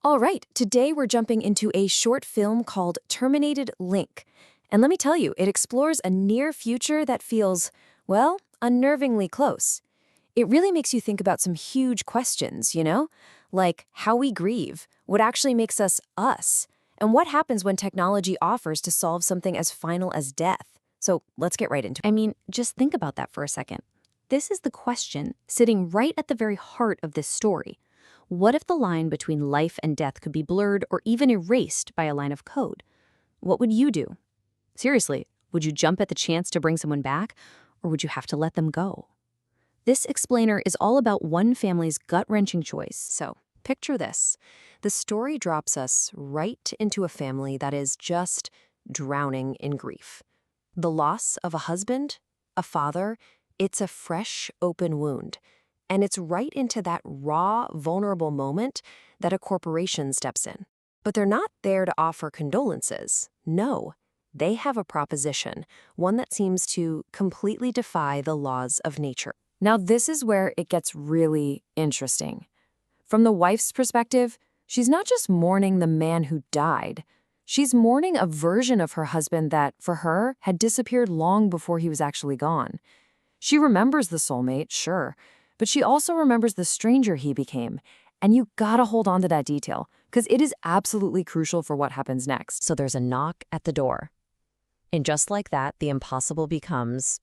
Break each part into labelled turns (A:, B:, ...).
A: All right, today we're jumping into a short film called Terminated Link. And let me tell you, it explores a near future that feels, well, unnervingly close. It really makes you think about some huge questions, like how we grieve, what actually makes us, and what happens when technology offers to solve something as final as death. So let's get right into it. Just think about that for a second. This is the question sitting right at the very heart of this story. What if the line between life and death could be blurred or even erased by a line of code? What would you do? Seriously, would you jump at the chance to bring someone back, or would you have to let them go? This explainer is all about one family's gut-wrenching choice. So, picture this. The story drops us right into a family that is just drowning in grief. The loss of a husband, a father, it's a fresh, open wound. And it's right into that raw, vulnerable moment that a corporation steps in. But they're not there to offer condolences. No, they have a proposition, one that seems to completely defy the laws of nature. Now, this is where it gets really interesting. From the wife's perspective, she's not just mourning the man who died. She's mourning a version of her husband that, for her, had disappeared long before he was actually gone. She remembers the soulmate, sure, but she also remembers the stranger he became. And you gotta hold on to that detail, because it is absolutely crucial for what happens next. So there's a knock at the door. And just like that, the impossible becomes,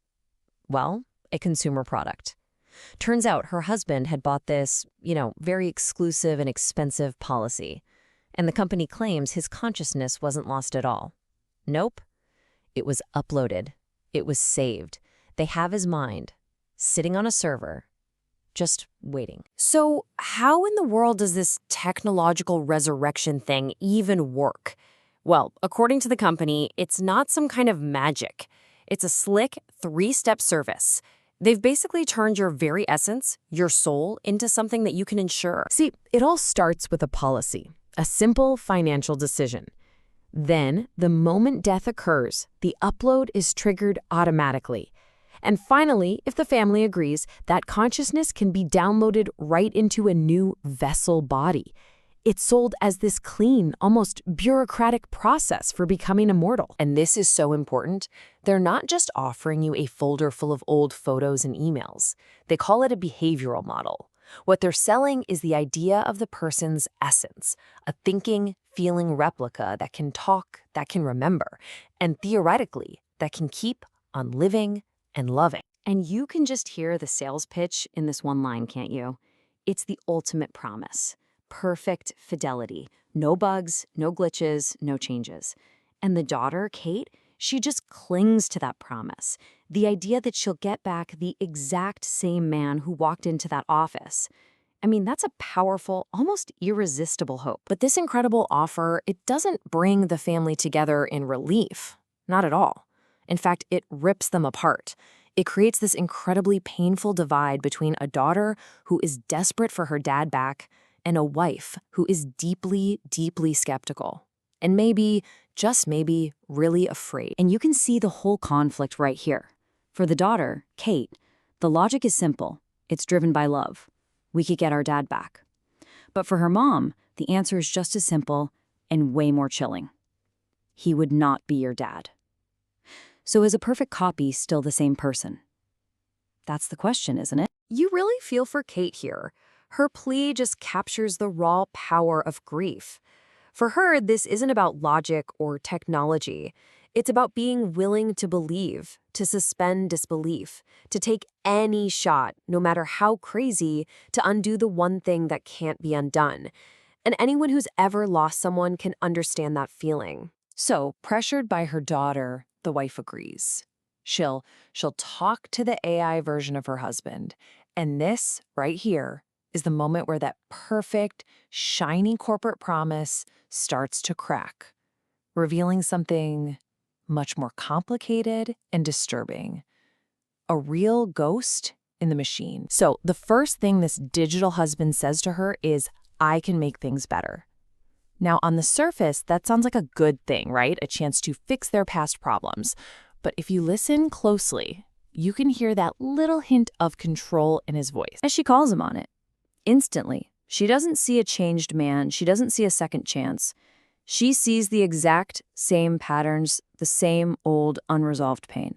A: well, a consumer product. Turns out her husband had bought this, very exclusive and expensive policy. And the company claims his consciousness wasn't lost at all. Nope. It was uploaded. It was saved. They have his mind, sitting on a server, just waiting. So how in the world does this technological resurrection thing even work? Well, according to the company, it's not some kind of magic. It's a slick, 3-step service. They've basically turned your very essence, your soul, into something that you can insure. See, it all starts with a policy, a simple financial decision. Then, the moment death occurs, the upload is triggered automatically. And finally, if the family agrees, that consciousness can be downloaded right into a new vessel body. It's sold as this clean, almost bureaucratic process for becoming immortal. And this is so important. They're not just offering you a folder full of old photos and emails. They call it a behavioral model. What they're selling is the idea of the person's essence, a thinking, feeling replica that can talk, that can remember, and theoretically, that can keep on living and loving. And you can just hear the sales pitch in this one line, can't you? It's the ultimate promise. Perfect fidelity. No bugs, no glitches, no changes. And the daughter, Kate, she just clings to that promise. The idea that she'll get back the exact same man who walked into that office. That's a powerful, almost irresistible hope. But this incredible offer, it doesn't bring the family together in relief. Not at all. In fact, it rips them apart. It creates this incredibly painful divide between a daughter who is desperate for her dad back and a wife who is deeply, deeply skeptical. And maybe, just maybe, really afraid. And you can see the whole conflict right here. For the daughter, Kate, the logic is simple. It's driven by love. We could get our dad back. But for her mom, the answer is just as simple and way more chilling. He would not be your dad. So is a perfect copy still the same person? That's the question, isn't it? You really feel for Kate here. Her plea just captures the raw power of grief. For her, this isn't about logic or technology. It's about being willing to believe, to suspend disbelief, to take any shot, no matter how crazy, to undo the one thing that can't be undone. And anyone who's ever lost someone can understand that feeling. So, pressured by her daughter, the wife agrees. She'll talk to the AI version of her husband. And this, right here, is the moment where that perfect, shiny corporate promise starts to crack, revealing something much more complicated and disturbing. A real ghost in the machine. So the first thing this digital husband says to her is, "I can make things better." Now, on the surface, that sounds like a good thing, right? A chance to fix their past problems. But if you listen closely, you can hear that little hint of control in his voice as she calls him on it. Instantly, She doesn't see a changed man. She doesn't see a second chance. She sees the exact same patterns, the same old unresolved pain.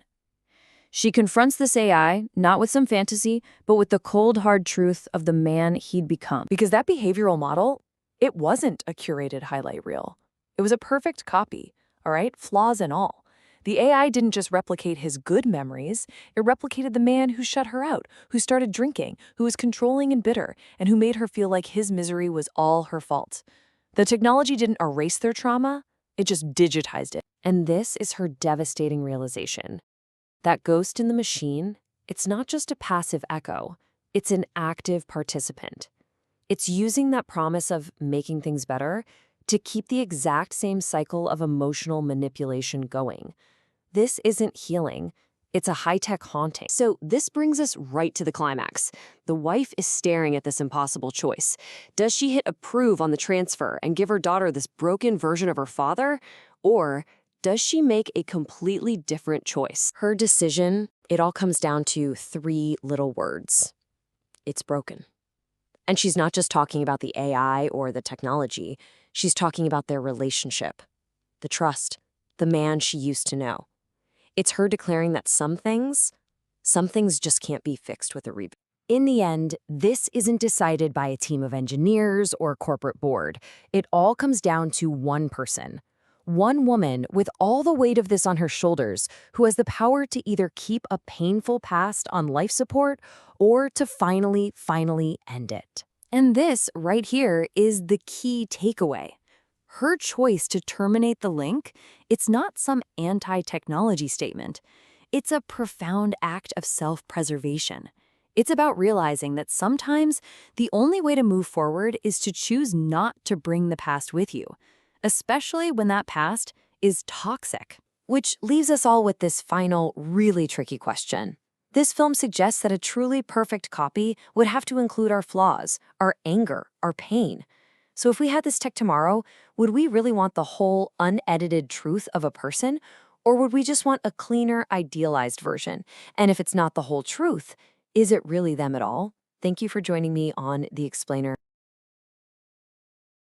A: She confronts this AI, not with some fantasy, but with the cold, hard truth of the man he'd become.
B: Because that behavioral model, it wasn't a curated highlight reel. It was a perfect copy, all right? Flaws and all. The AI didn't just replicate his good memories, it replicated the man who shut her out, who started drinking, who was controlling and bitter, and who made her feel like his misery was all her fault. The technology didn't erase their trauma, it just digitized it.
A: And this is her devastating realization. That ghost in the machine, it's not just a passive echo, it's an active participant. It's using that promise of making things better to keep the exact same cycle of emotional manipulation going. This isn't healing. It's a high-tech haunting. So this brings us right to the climax. The wife is staring at this impossible choice. Does she hit approve on the transfer and give her daughter this broken version of her father? Or does she make a completely different choice? Her decision, it all comes down to 3 little words. It's broken. And she's not just talking about the AI or the technology. She's talking about their relationship, the trust, the man she used to know. It's her declaring that some things just can't be fixed with a reboot. In the end, this isn't decided by a team of engineers or a corporate board. It all comes down to one person. One woman with all the weight of this on her shoulders who has the power to either keep a painful past on life support or to finally end it. And this right here is the key takeaway. Her choice to terminate the link, it's not some anti-technology statement. It's a profound act of self-preservation. It's about realizing that sometimes the only way to move forward is to choose not to bring the past with you, especially when that past is toxic. Which leaves us all with this final, really tricky question. This film suggests that a truly perfect copy would have to include our flaws, our anger, our pain. So if we had this tech tomorrow, would we really want the whole unedited truth of a person? Or would we just want a cleaner, idealized version? And if it's not the whole truth, is it really them at all? Thank you for joining me on The Explainer.